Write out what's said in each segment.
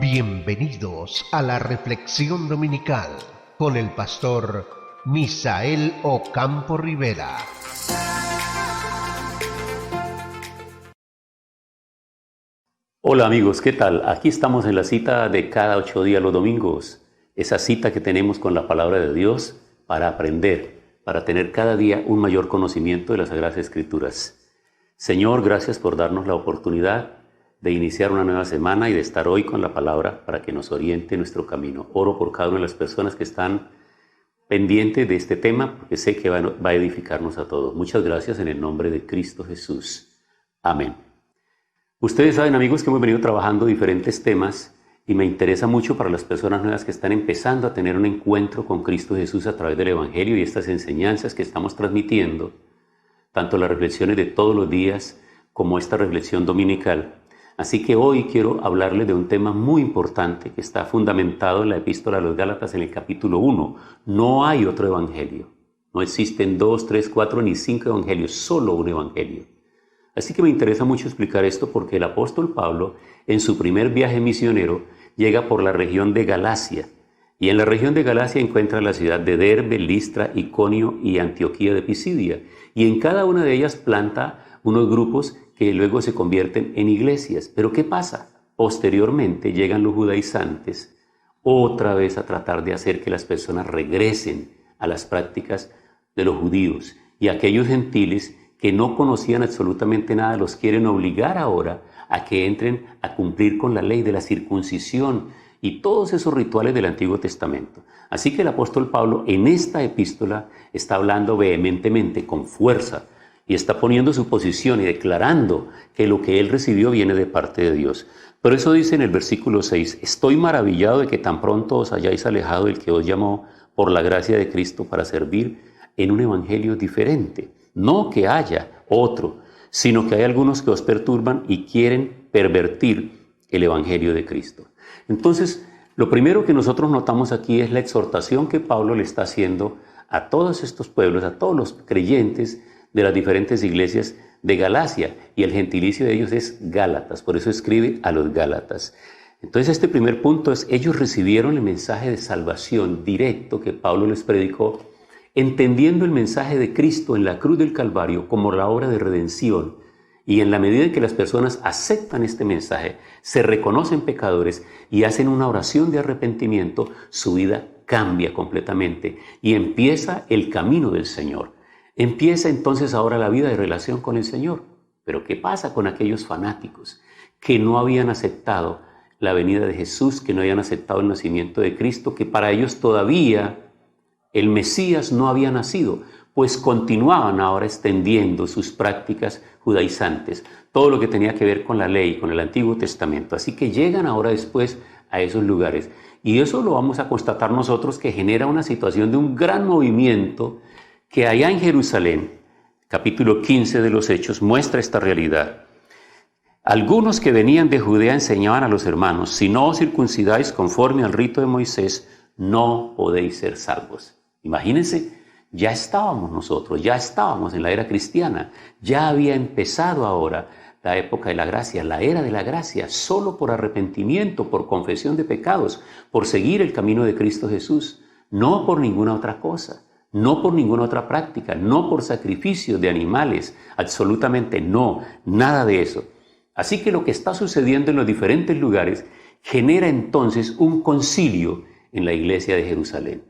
Bienvenidos a la reflexión dominical con el pastor Misael Ocampo Rivera. Hola amigos, ¿qué tal? Aquí estamos en la cita de cada 8 días los domingos. Esa cita que tenemos con la palabra de Dios para aprender, para tener cada día un mayor conocimiento de las Sagradas Escrituras. Señor, gracias por darnos la oportunidad de iniciar una nueva semana y de estar hoy con la palabra para que nos oriente nuestro camino. Oro por cada una de las personas que están pendientes de este tema porque sé que va a edificarnos a todos. Muchas gracias en el nombre de Cristo Jesús. Amén. Ustedes saben, amigos, que hemos venido trabajando diferentes temas y me interesa mucho para las personas nuevas que están empezando a tener un encuentro con Cristo Jesús a través del Evangelio y estas enseñanzas que estamos transmitiendo, tanto las reflexiones de todos los días como esta reflexión dominical. Así que hoy quiero hablarles de un tema muy importante que está fundamentado en la Epístola a los Gálatas en el capítulo 1. No hay otro evangelio. No existen 2, 3, 4 ni 5 evangelios, solo un evangelio. Así que me interesa mucho explicar esto porque el apóstol Pablo, en su primer viaje misionero, llega por la región de Galacia. Y en la región de Galacia encuentra la ciudad de Derbe, Listra, Iconio y Antioquía de Pisidia. Y en cada una de ellas planta unos grupos que luego se convierten en iglesias. Pero ¿qué pasa? Posteriormente llegan los judaizantes otra vez a tratar de hacer que las personas regresen a las prácticas de los judíos. Y aquellos gentiles que no conocían absolutamente nada los quieren obligar ahora a que entren a cumplir con la ley de la circuncisión y todos esos rituales del Antiguo Testamento. Así que el apóstol Pablo en esta epístola está hablando vehementemente, con fuerza, y está poniendo su posición y declarando que lo que él recibió viene de parte de Dios. Por eso dice en el versículo 6, estoy maravillado de que tan pronto os hayáis alejado del que os llamó por la gracia de Cristo para servir en un evangelio diferente. No que haya otro, sino que hay algunos que os perturban y quieren pervertir el evangelio de Cristo. Entonces, lo primero que nosotros notamos aquí es la exhortación que Pablo le está haciendo a todos estos pueblos, a todos los creyentes de las diferentes iglesias de Galacia, y el gentilicio de ellos es Gálatas, por eso escribe a los Gálatas. Entonces este primer punto es, ellos recibieron el mensaje de salvación directo que Pablo les predicó, entendiendo el mensaje de Cristo en la cruz del Calvario como la obra de redención, y en la medida en que las personas aceptan este mensaje, se reconocen pecadores y hacen una oración de arrepentimiento, su vida cambia completamente y empieza el camino del Señor. Empieza entonces ahora la vida de relación con el Señor. Pero ¿qué pasa con aquellos fanáticos que no habían aceptado la venida de Jesús, que no habían aceptado el nacimiento de Cristo, que para ellos todavía el Mesías no había nacido? Pues continuaban ahora extendiendo sus prácticas judaizantes, todo lo que tenía que ver con la ley, con el Antiguo Testamento. Así que llegan ahora después a esos lugares. Y eso lo vamos a constatar nosotros, que genera una situación de un gran movimiento que allá en Jerusalén, capítulo 15 de los Hechos, muestra esta realidad. Algunos que venían de Judea enseñaban a los hermanos, si no os circuncidáis conforme al rito de Moisés, no podéis ser salvos. Imagínense, ya estábamos nosotros, ya estábamos en la era cristiana, ya había empezado ahora la época de la gracia, la era de la gracia, solo por arrepentimiento, por confesión de pecados, por seguir el camino de Cristo Jesús, no por ninguna otra cosa. No por ninguna otra práctica, no por sacrificios de animales, absolutamente no, nada de eso. Así que lo que está sucediendo en los diferentes lugares genera entonces un concilio en la iglesia de Jerusalén.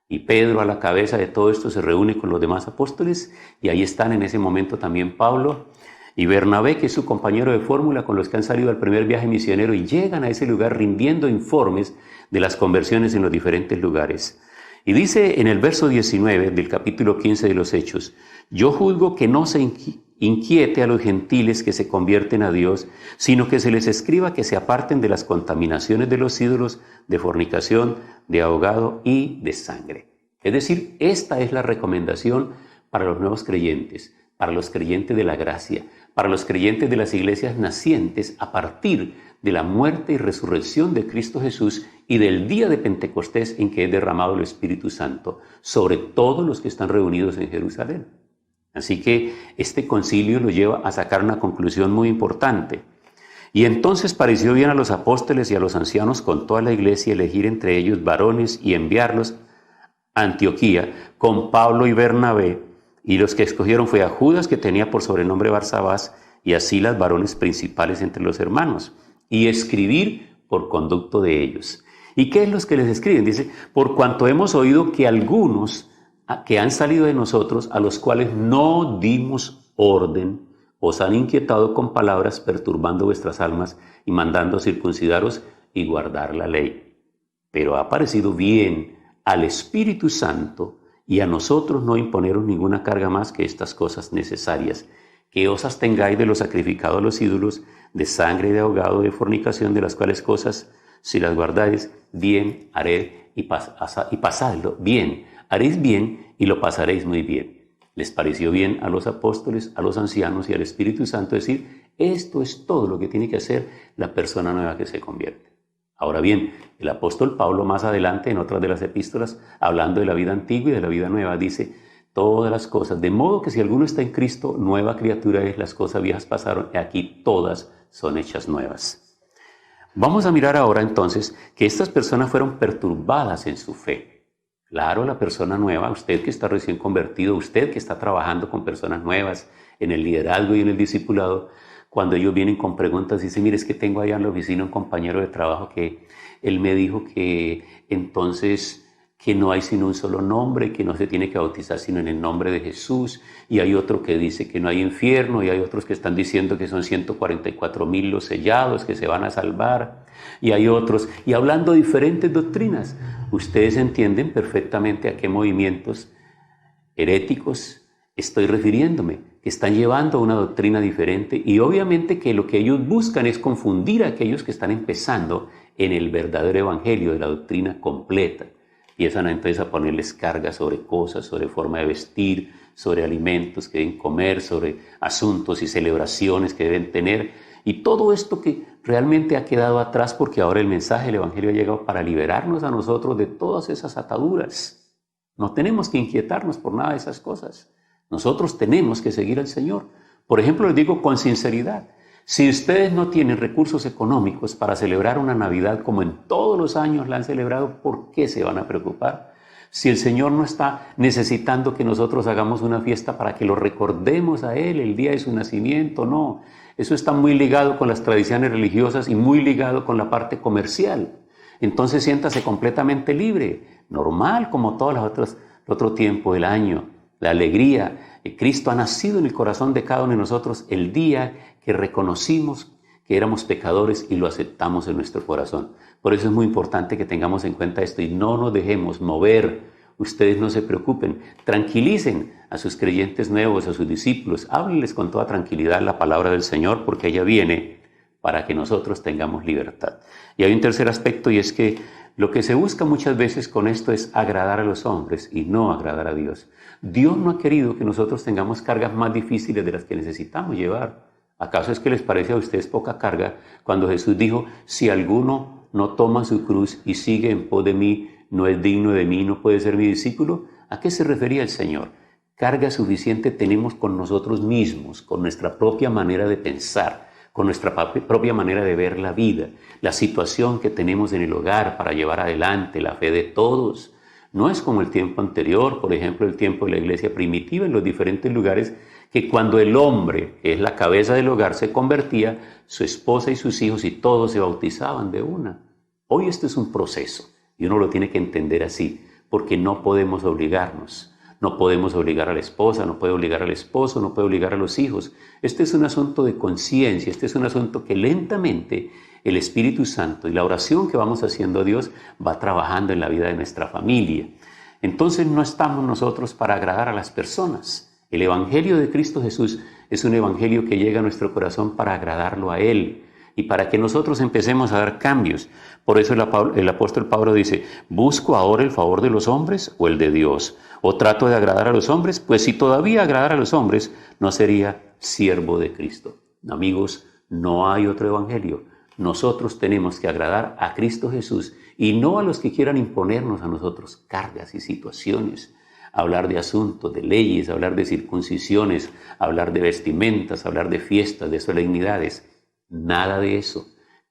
Y Pedro, a la cabeza de todo esto, se reúne con los demás apóstoles y ahí están en ese momento también Pablo y Bernabé, que es su compañero de fórmula, con los que han salido al primer viaje misionero, y llegan a ese lugar rindiendo informes de las conversiones en los diferentes lugares. Y dice en el verso 19 del capítulo 15 de los Hechos, yo juzgo que no se inquiete a los gentiles que se convierten a Dios, sino que se les escriba que se aparten de las contaminaciones de los ídolos, de fornicación, de ahogado y de sangre. Es decir, esta es la recomendación para los nuevos creyentes, para los creyentes de la gracia, para los creyentes de las iglesias nacientes a partir de la muerte y resurrección de Cristo Jesús y del día de Pentecostés en que es derramado el Espíritu Santo sobre todos los que están reunidos en Jerusalén. Así que este concilio lo lleva a sacar una conclusión muy importante. Y entonces pareció bien a los apóstoles y a los ancianos con toda la iglesia elegir entre ellos varones y enviarlos a Antioquía con Pablo y Bernabé, y los que escogieron fue a Judas, que tenía por sobrenombre Barsabás, y a Silas, varones principales entre los hermanos, y escribir por conducto de ellos. ¿Y qué es los que les escriben? Dice, por cuanto hemos oído que algunos que han salido de nosotros, a los cuales no dimos orden, os han inquietado con palabras, perturbando vuestras almas y mandando circuncidaros y guardar la ley. Pero ha parecido bien al Espíritu Santo y a nosotros no imponeros ninguna carga más que estas cosas necesarias, que os abstengáis de lo sacrificado a los ídolos, de sangre y de ahogado, de fornicación, de las cuales cosas, si las guardáis, bien haré y pasadlo bien, haréis bien y lo pasaréis muy bien. Les pareció bien a los apóstoles, a los ancianos y al Espíritu Santo decir, esto es todo lo que tiene que hacer la persona nueva que se convierte. Ahora bien, el apóstol Pablo más adelante en otras de las epístolas, hablando de la vida antigua y de la vida nueva, dice todas las cosas, de modo que si alguno está en Cristo, nueva criatura es, las cosas viejas pasaron y aquí todas son hechas nuevas. Vamos a mirar ahora entonces que estas personas fueron perturbadas en su fe. Claro, la persona nueva, usted que está recién convertido, usted que está trabajando con personas nuevas en el liderazgo y en el discipulado, cuando ellos vienen con preguntas, dice, mire, es que tengo allá en la oficina un compañero de trabajo que él me dijo que entonces que no hay sino un solo nombre, que no se tiene que bautizar sino en el nombre de Jesús, y hay otro que dice que no hay infierno, y hay otros que están diciendo que son 144,000 los sellados que se van a salvar, y hay otros, y hablando de diferentes doctrinas. Ustedes entienden perfectamente a qué movimientos heréticos estoy refiriéndome, que están llevando a una doctrina diferente y obviamente que lo que ellos buscan es confundir a aquellos que están empezando en el verdadero evangelio de la doctrina completa. Empiezan entonces a ponerles cargas sobre cosas, sobre forma de vestir, sobre alimentos que deben comer, sobre asuntos y celebraciones que deben tener y todo esto que realmente ha quedado atrás porque ahora el mensaje del evangelio ha llegado para liberarnos a nosotros de todas esas ataduras. No tenemos que inquietarnos por nada de esas cosas. Nosotros tenemos que seguir al Señor. Por ejemplo, les digo con sinceridad, si ustedes no tienen recursos económicos para celebrar una Navidad como en todos los años la han celebrado, ¿por qué se van a preocupar? Si el Señor no está necesitando que nosotros hagamos una fiesta para que lo recordemos a Él el día de su nacimiento, no. Eso está muy ligado con las tradiciones religiosas y muy ligado con la parte comercial. Entonces siéntase completamente libre, normal como todas las otras, otro tiempo del año. La alegría, Cristo ha nacido en el corazón de cada uno de nosotros el día que reconocimos que éramos pecadores y lo aceptamos en nuestro corazón. Por eso es muy importante que tengamos en cuenta esto y no nos dejemos mover. Ustedes no se preocupen, tranquilicen a sus creyentes nuevos, a sus discípulos, háblenles con toda tranquilidad la palabra del Señor porque ella viene para que nosotros tengamos libertad. Y hay un tercer aspecto y es que lo que se busca muchas veces con esto es agradar a los hombres y no agradar a Dios. Dios no ha querido que nosotros tengamos cargas más difíciles de las que necesitamos llevar. ¿Acaso es que les parece a ustedes poca carga cuando Jesús dijo, si alguno no toma su cruz y sigue en pos de mí, no es digno de mí, no puede ser mi discípulo? ¿A qué se refería el Señor? Carga suficiente tenemos con nosotros mismos, con nuestra propia manera de pensar, con nuestra propia manera de ver la vida, la situación que tenemos en el hogar para llevar adelante la fe de todos. No es como el tiempo anterior, por ejemplo, el tiempo de la iglesia primitiva en los diferentes lugares, que cuando el hombre, que es la cabeza del hogar, se convertía, su esposa y sus hijos y todos se bautizaban de una. Hoy este es un proceso y uno lo tiene que entender así, porque no podemos obligarnos. No podemos obligar a la esposa, no puede obligar al esposo, no puede obligar a los hijos. Este es un asunto de conciencia, este es un asunto que lentamente el Espíritu Santo y la oración que vamos haciendo a Dios va trabajando en la vida de nuestra familia. Entonces no estamos nosotros para agradar a las personas. El Evangelio de Cristo Jesús es un evangelio que llega a nuestro corazón para agradarlo a Él y para que nosotros empecemos a dar cambios. Por eso el apóstol Pablo dice, ¿busco ahora el favor de los hombres o el de Dios? ¿O trato de agradar a los hombres? Pues si todavía agradar a los hombres, no sería siervo de Cristo. Amigos, no hay otro evangelio. Nosotros tenemos que agradar a Cristo Jesús y no a los que quieran imponernos a nosotros cargas y situaciones. Hablar de asuntos, de leyes, hablar de circuncisiones, hablar de vestimentas, hablar de fiestas, de solemnidades. Nada de eso.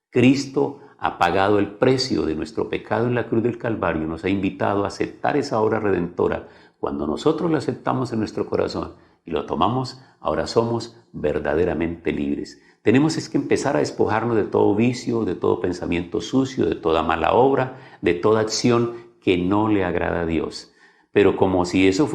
Cristo ha pagado el precio de nuestro pecado en la cruz del Calvario, nos ha invitado a aceptar esa obra redentora. Cuando nosotros lo aceptamos en nuestro corazón y lo tomamos, ahora somos verdaderamente libres. Tenemos es que empezar a despojarnos de todo vicio, de todo pensamiento sucio, de toda mala obra, de toda acción que no le agrada a Dios. Pero como si eso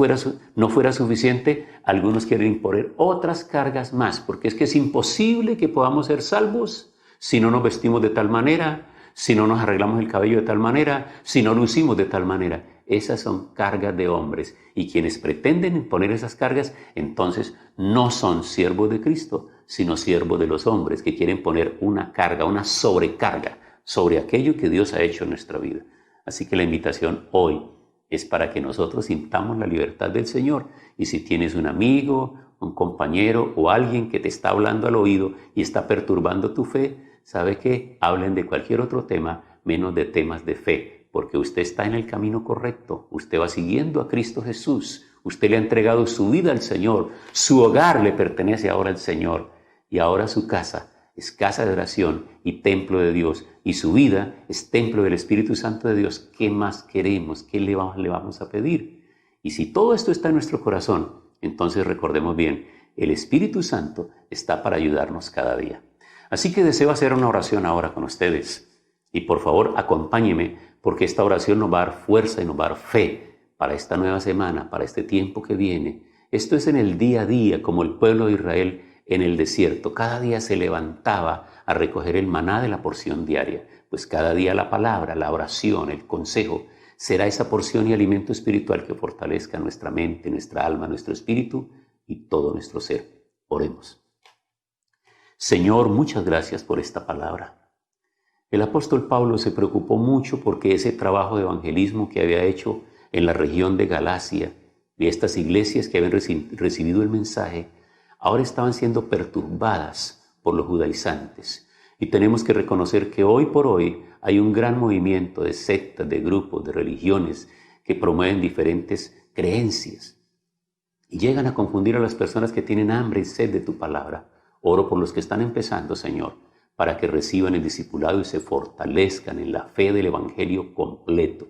no fuera suficiente, algunos quieren imponer otras cargas más, porque es que es imposible que podamos ser salvos si no nos vestimos de tal manera, si no nos arreglamos el cabello de tal manera, si no lucimos de tal manera. Esas son cargas de hombres, y quienes pretenden imponer esas cargas, entonces no son siervos de Cristo, sino siervos de los hombres, que quieren poner una carga, una sobrecarga sobre aquello que Dios ha hecho en nuestra vida. Así que la invitación hoy es para que nosotros sintamos la libertad del Señor. Y si tienes un amigo, un compañero o alguien que te está hablando al oído y está perturbando tu fe, sabe que hablen de cualquier otro tema menos de temas de fe, porque usted está en el camino correcto, usted va siguiendo a Cristo Jesús, usted le ha entregado su vida al Señor, su hogar le pertenece ahora al Señor, y ahora su casa es casa de oración y templo de Dios, y su vida es templo del Espíritu Santo de Dios. ¿Qué más queremos? ¿Qué le vamos a pedir? Y si todo esto está en nuestro corazón, entonces recordemos bien, el Espíritu Santo está para ayudarnos cada día. Así que deseo hacer una oración ahora con ustedes. Y por favor, acompáñeme, porque esta oración nos va a dar fuerza y nos va a dar fe para esta nueva semana, para este tiempo que viene. Esto es en el día a día, como el pueblo de Israel en el desierto. Cada día se levantaba a recoger el maná de la porción diaria. Pues cada día la palabra, la oración, el consejo, será esa porción y alimento espiritual que fortalezca nuestra mente, nuestra alma, nuestro espíritu y todo nuestro ser. Oremos. Señor, muchas gracias por esta palabra. El apóstol Pablo se preocupó mucho porque ese trabajo de evangelismo que había hecho en la región de Galacia, de estas iglesias que habían recibido el mensaje, ahora estaban siendo perturbadas por los judaizantes. Y tenemos que reconocer que hoy por hoy hay un gran movimiento de sectas, de grupos, de religiones que promueven diferentes creencias y llegan a confundir a las personas que tienen hambre y sed de tu palabra. Oro por los que están empezando, Señor, para que reciban el discipulado y se fortalezcan en la fe del Evangelio completo.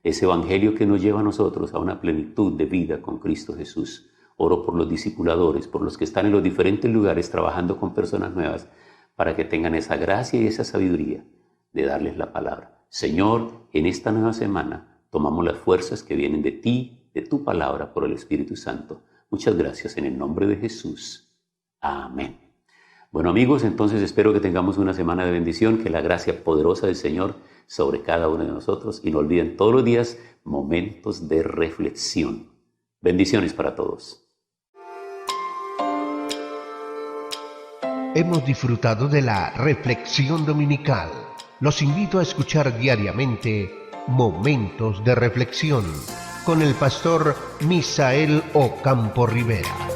Ese Evangelio que nos lleva a nosotros a una plenitud de vida con Cristo Jesús. Oro por los discipuladores, por los que están en los diferentes lugares trabajando con personas nuevas, para que tengan esa gracia y esa sabiduría de darles la palabra. Señor, en esta nueva semana tomamos las fuerzas que vienen de ti, de tu palabra, por el Espíritu Santo. Muchas gracias en el nombre de Jesús. Amén. Bueno amigos, entonces espero que tengamos una semana de bendición, que la gracia poderosa del Señor sobre cada uno de nosotros, y no olviden todos los días momentos de reflexión. Bendiciones para todos. Hemos disfrutado de la reflexión dominical. Los invito a escuchar diariamente Momentos de Reflexión con el pastor Misael Ocampo Rivera.